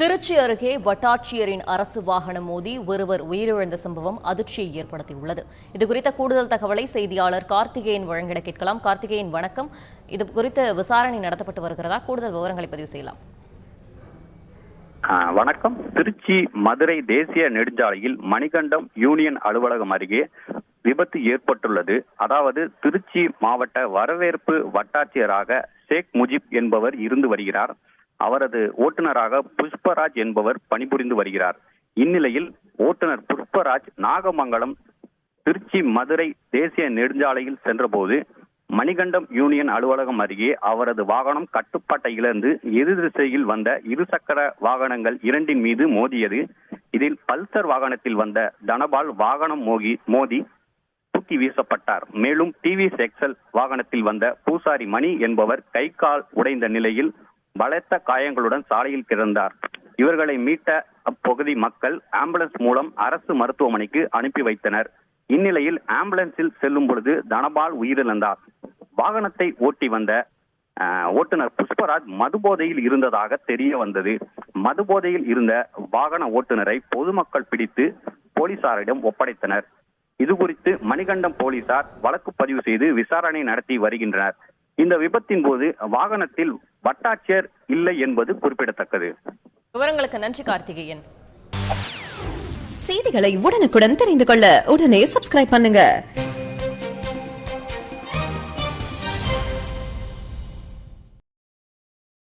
திருச்சி அருகே வட்டாட்சியரின் அரசு வாகனம் மோதி ஒருவர் உயிரிழந்த சம்பவம் அதிர்ச்சியை ஏற்படுத்தியுள்ளது. இதுகுறித்த கூடுதல் தகவலை செய்தியாளர் கார்த்திகேயன் வழங்கிட கேட்கலாம். கார்த்திகேயன், வணக்கம். இது குறித்து விசாரணை நடத்தப்பட்டு வருகிறதா? கூடுதல் விவரங்களை பதிவு செய்யலாம். வணக்கம். திருச்சி மதுரை தேசிய நெடுஞ்சாலையில் மணிகண்டம் யூனியன் அலுவலகம் அருகே விபத்து ஏற்பட்டுள்ளது. அதாவது திருச்சி மாவட்ட வரவேற்பு வட்டாட்சியராக ஷேக் முஜிப் என்பவர் இருந்து வருகிறார். அவரது ஓட்டுநராக புஷ்பராஜ் என்பவர் பணிபுரிந்து வருகிறார். இந்நிலையில் ஓட்டுநர் புஷ்பராஜ் நாகமங்கலம் திருச்சி மதுரை தேசிய நெடுஞ்சாலையில் சென்றபோது மணிகண்டம் யூனியன் அலுவலகம் அருகே அவரது வாகனம் கட்டுப்பாட்டை இழந்து எதிர் திசையில் வந்த இருசக்கர வாகனங்கள் இரண்டின் மீது மோதியது. இதில் பல்சர் வாகனத்தில் வந்த தனபால் வாகனம் மோதி தூக்கி வீசப்பட்டார். மேலும் டிவிஎஸ் எக்ஸல் வாகனத்தில் வந்த பூசாரி மணி என்பவர் கை கால் உடைந்த நிலையில் பலத்த காயங்களுடன் சாலையில் கிடந்தார். இவர்களை மீட்ட அப்பகுதி மக்கள் ஆம்புலன்ஸ் மூலம் அரசு மருத்துவமனைக்கு அனுப்பி வைத்தனர். இந்நிலையில் ஆம்புலன்ஸில் செல்லும் பொழுது தனபால் உயிரிழந்தார். வாகனத்தை ஓட்டி வந்த ஓட்டுநர் புஷ்பராஜ் மதுபோதையில் இருந்ததாக தெரிய வந்தது. மதுபோதையில் இருந்த வாகன ஓட்டுநரை பொதுமக்கள் பிடித்து போலீசாரிடம் ஒப்படைத்தனர். இதுகுறித்து மணிகண்டம் போலீசார் வழக்கு பதிவு செய்து விசாரணை நடத்தி வருகின்றனர். இந்த விபத்தின் போது வாகனத்தில் வட்டாட்சியர் இல்லை என்பது குறிப்பிடத்தக்கது. விவரங்களுக்கு நன்றி கார்த்திகேயன். செய்திகளை உடனுக்குடன் தெரிந்து கொள்ள உடனே சப்ஸ்கிரைப் பண்ணுங்க.